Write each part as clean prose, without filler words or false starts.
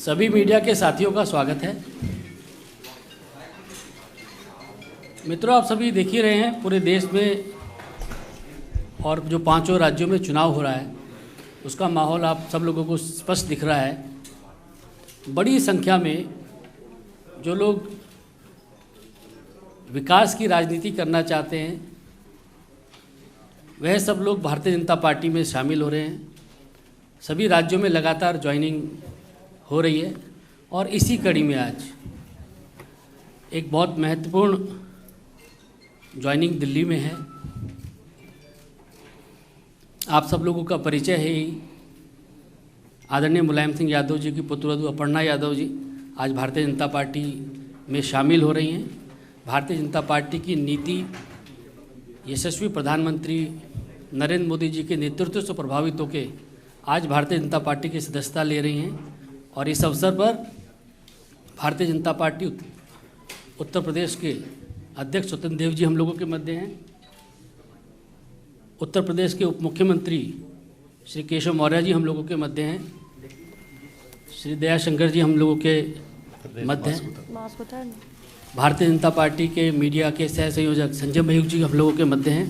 सभी मीडिया के साथियों का स्वागत है। मित्रों, आप सभी देख ही रहे हैं पूरे देश में और जो पांचों राज्यों में चुनाव हो रहा है उसका माहौल आप सब लोगों को स्पष्ट दिख रहा है। बड़ी संख्या में जो लोग विकास की राजनीति करना चाहते हैं वह सब लोग भारतीय जनता पार्टी में शामिल हो रहे हैं। सभी राज्यों में लगातार ज्वाइनिंग हो रही है और इसी कड़ी में आज एक बहुत महत्वपूर्ण ज्वाइनिंग दिल्ली में है। आप सब लोगों का परिचय है ही। आदरणीय मुलायम सिंह यादव जी की पुत्रवधू अपर्णा यादव जी आज भारतीय जनता पार्टी में शामिल हो रही हैं। भारतीय जनता पार्टी की नीति यशस्वी प्रधानमंत्री नरेंद्र मोदी जी के नेतृत्व से प्रभावित होकर आज भारतीय जनता पार्टी की सदस्यता ले रही हैं और इस अवसर पर भारतीय जनता पार्टी उत्तर प्रदेश के अध्यक्ष स्वतंत्र देव जी हम लोगों के मध्य हैं। उत्तर प्रदेश के उप मुख्यमंत्री श्री केशव मौर्य जी हम लोगों के मध्य हैं। श्री दयाशंकर जी हम लोगों के मध्य हैं। भारतीय जनता पार्टी के मीडिया के सह संयोजक संजय मयूख जी हम लोगों के मध्य हैं।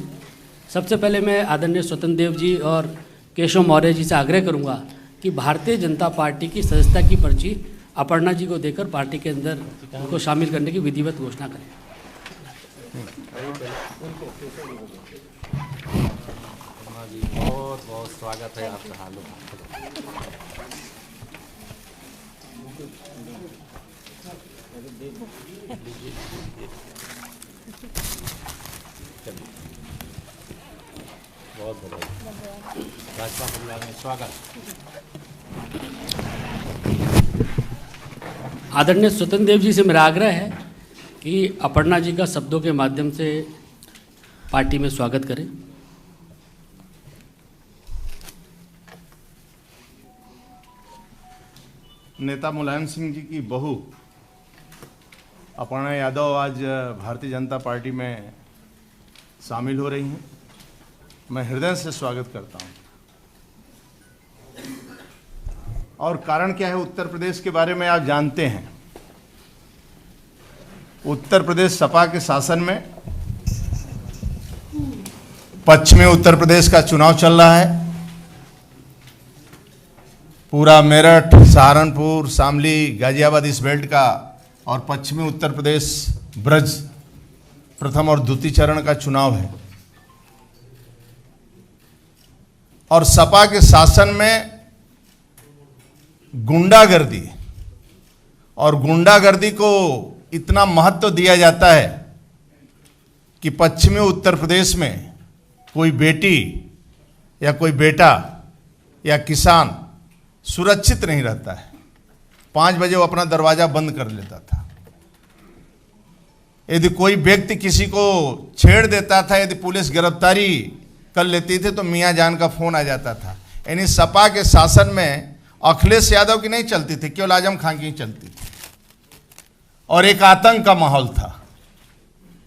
सबसे पहले मैं आदरणीय स्वतंत्र देव जी और केशव मौर्य जी से आग्रह करूंगा कि भारतीय जनता पार्टी की सदस्यता की पर्ची अपर्णा जी को देकर पार्टी के अंदर उनको शामिल करने की विधिवत घोषणा करें। बहुत बहुत स्वागत है आपका। हाल बहुत बधाई। भाजपा परिवार में स्वागत। आदरणीय स्वतंत्र देव जी से मेरा आग्रह है कि अपर्णा जी का शब्दों के माध्यम से पार्टी में स्वागत करें। नेता मुलायम सिंह जी की बहू अपर्णा यादव आज भारतीय जनता पार्टी में शामिल हो रही हैं। मैं हृदय से स्वागत करता हूं। और कारण क्या है, उत्तर प्रदेश के बारे में आप जानते हैं। उत्तर प्रदेश सपा के शासन में पश्चिमी उत्तर प्रदेश का चुनाव चल रहा है। पूरा मेरठ, सहारनपुर, शामली, गाजियाबाद इस बेल्ट का और पश्चिमी उत्तर प्रदेश ब्रज प्रथम और द्वितीय चरण का चुनाव है। और सपा के शासन में गुंडागर्दी और गुंडागर्दी को इतना महत्व दिया जाता है कि पश्चिमी उत्तर प्रदेश में कोई बेटी या कोई बेटा या किसान सुरक्षित नहीं रहता है। 5 बजे वो अपना दरवाजा बंद कर लेता था। यदि कोई व्यक्ति किसी को छेड़ देता था, यदि पुलिस गिरफ्तारी कर लेती थी तो मियां जान का फोन आ जाता था। यानी सपा के शासन में अखिलेश यादव की नहीं चलती थी, केवल आजम खान की चलती थी और एक आतंक का माहौल था।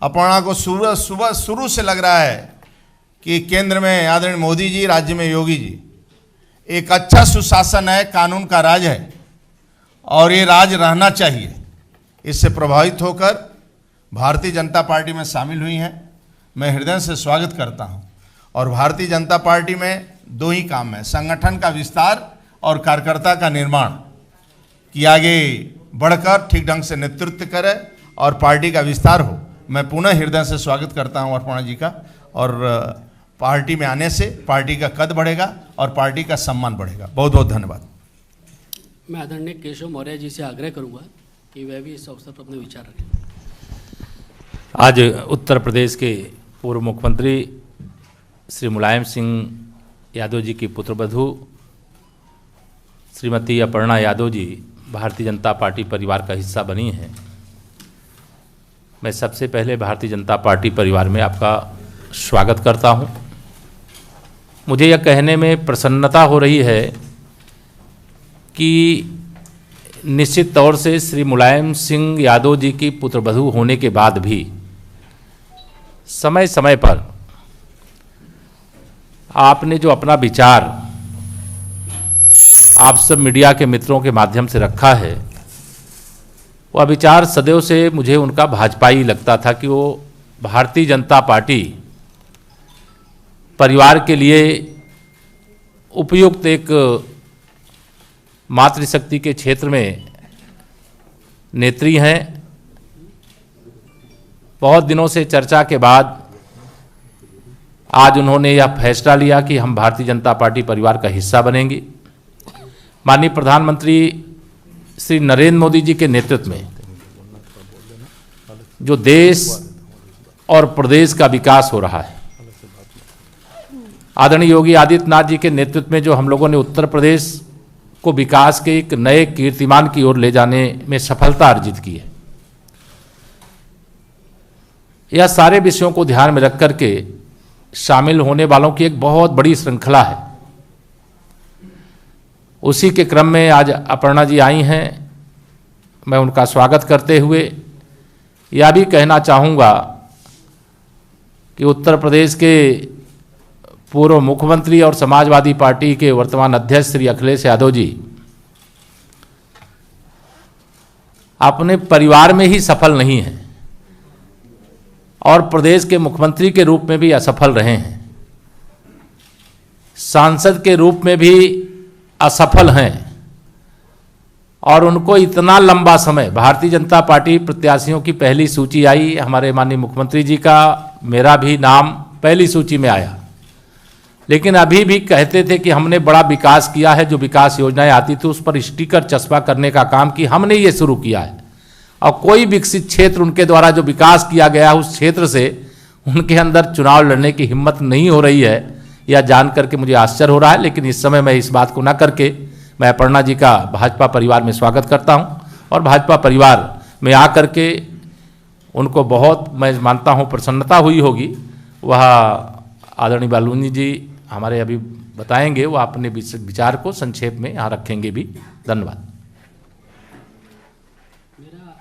अपर्णा को शुरू से लग रहा है कि केंद्र में आदरणीय मोदी जी, राज्य में योगी जी, एक अच्छा सुशासन है, कानून का राज है और ये राज रहना चाहिए। इससे प्रभावित होकर भारतीय जनता पार्टी में शामिल हुई हैं। मैं हृदय से स्वागत करता हूं। और भारतीय जनता पार्टी में 2 ही काम है, संगठन का विस्तार और कार्यकर्ता का निर्माण, कि आगे बढ़कर ठीक ढंग से नेतृत्व करे और पार्टी का विस्तार हो। मैं पुनः हृदय से स्वागत करता हूं अपर्णा जी का। और पार्टी में आने से पार्टी का कद बढ़ेगा और पार्टी का सम्मान बढ़ेगा। बहुत बहुत धन्यवाद। मैं आदरणीय केशव मौर्य जी से आग्रह करूंगा कि वह भी इस अवसर पर अपने विचार रखें। आज उत्तर प्रदेश के पूर्व मुख्यमंत्री श्री मुलायम सिंह यादव जी की पुत्रवधू श्रीमती अपर्णा यादव जी भारतीय जनता पार्टी परिवार का हिस्सा बनी हैं। मैं सबसे पहले भारतीय जनता पार्टी परिवार में आपका स्वागत करता हूं। मुझे यह कहने में प्रसन्नता हो रही है कि निश्चित तौर से श्री मुलायम सिंह यादव जी की पुत्रवधू होने के बाद भी समय समय पर आपने जो अपना विचार आप सब मीडिया के मित्रों के माध्यम से रखा है, वह विचार सदैव से मुझे उनका भाजपाई लगता था कि वो भारतीय जनता पार्टी परिवार के लिए उपयुक्त एक मातृशक्ति के क्षेत्र में नेत्री हैं। बहुत दिनों से चर्चा के बाद आज उन्होंने यह फैसला लिया कि हम भारतीय जनता पार्टी परिवार का हिस्सा बनेंगे। माननीय प्रधानमंत्री श्री नरेंद्र मोदी जी के नेतृत्व में जो देश और प्रदेश का विकास हो रहा है, आदरणीय योगी आदित्यनाथ जी के नेतृत्व में जो हम लोगों ने उत्तर प्रदेश को विकास के एक नए कीर्तिमान की ओर ले जाने में सफलता अर्जित की है, यह सारे विषयों को ध्यान में रख करके शामिल होने वालों की एक बहुत बड़ी श्रृंखला है। उसी के क्रम में आज अपर्णा जी आई हैं। मैं उनका स्वागत करते हुए यह भी कहना चाहूँगा कि उत्तर प्रदेश के पूर्व मुख्यमंत्री और समाजवादी पार्टी के वर्तमान अध्यक्ष श्री अखिलेश यादव जी अपने परिवार में ही सफल नहीं हैं और प्रदेश के मुख्यमंत्री के रूप में भी असफल रहे हैं, सांसद के रूप में भी असफल हैं और उनको इतना लंबा समय, भारतीय जनता पार्टी प्रत्याशियों की पहली सूची आई, हमारे माननीय मुख्यमंत्री जी का, मेरा भी नाम पहली सूची में आया, लेकिन अभी भी कहते थे कि हमने बड़ा विकास किया है। जो विकास योजनाएं आती थी उस पर स्टिकर चस्पा करने का काम कि हमने ये शुरू किया है, और कोई विकसित क्षेत्र उनके द्वारा जो विकास किया गया उस क्षेत्र से उनके अंदर चुनाव लड़ने की हिम्मत नहीं हो रही है। यह जान करके मुझे आश्चर्य हो रहा है, लेकिन इस समय मैं इस बात को ना करके मैं अपर्णा जी का भाजपा परिवार में स्वागत करता हूं और भाजपा परिवार में आकर के उनको बहुत, मैं मानता हूं, प्रसन्नता हुई होगी। वह आदरणीय बालूनी जी हमारे अभी बताएंगे, वह अपने विचार को संक्षेप में यहाँ रखेंगे भी। धन्यवाद। मेरा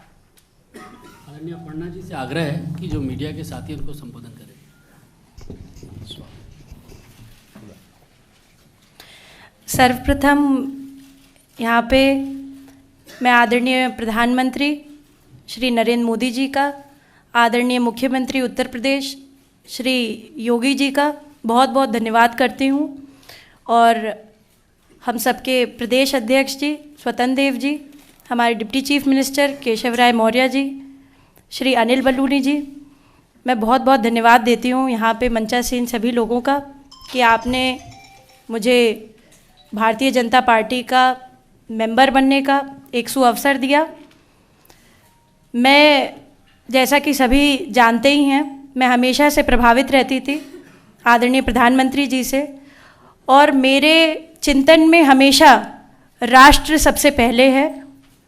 आदरणीय अपर्णा जी से आग्रह है कि जो मीडिया के साथी उनको संबोधन करें। सर्वप्रथम यहाँ पे मैं आदरणीय प्रधानमंत्री श्री नरेंद्र मोदी जी का, आदरणीय मुख्यमंत्री उत्तर प्रदेश श्री योगी जी का बहुत बहुत धन्यवाद करती हूँ, और हम सबके प्रदेश अध्यक्ष जी स्वतंत्र देव जी, हमारे डिप्टी चीफ मिनिस्टर केशव राय मौर्य जी, श्री अनिल बलूनी जी, मैं बहुत बहुत धन्यवाद देती हूँ यहाँ पे मंचासीन सभी लोगों का कि आपने मुझे भारतीय जनता पार्टी का मेंबर बनने का एक सुअवसर दिया। मैं, जैसा कि सभी जानते ही हैं, मैं हमेशा से प्रभावित रहती थी आदरणीय प्रधानमंत्री जी से, और मेरे चिंतन में हमेशा राष्ट्र सबसे पहले है।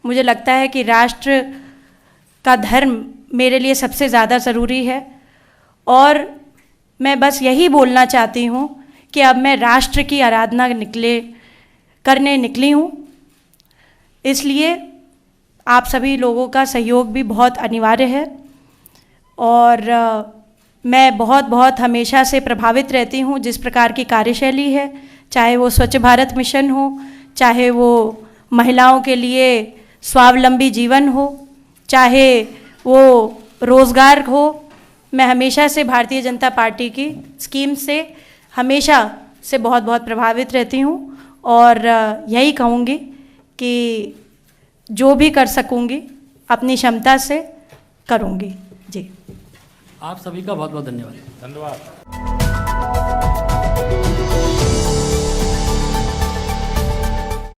मुझे लगता है कि राष्ट्र का धर्म मेरे लिए सबसे ज़्यादा ज़रूरी है, और मैं बस यही बोलना चाहती हूँ कि अब मैं राष्ट्र की आराधना करने निकली हूँ। इसलिए आप सभी लोगों का सहयोग भी बहुत अनिवार्य है, और मैं बहुत बहुत हमेशा से प्रभावित रहती हूँ जिस प्रकार की कार्यशैली है, चाहे वो स्वच्छ भारत मिशन हो, चाहे वो महिलाओं के लिए स्वावलंबी जीवन हो, चाहे वो रोज़गार हो। मैं हमेशा से भारतीय जनता पार्टी की स्कीम से हमेशा से बहुत बहुत प्रभावित रहती हूँ, और यही कहूँगी कि जो भी कर सकूँगी अपनी क्षमता से करूँगी। जी, आप सभी का बहुत बहुत धन्यवाद।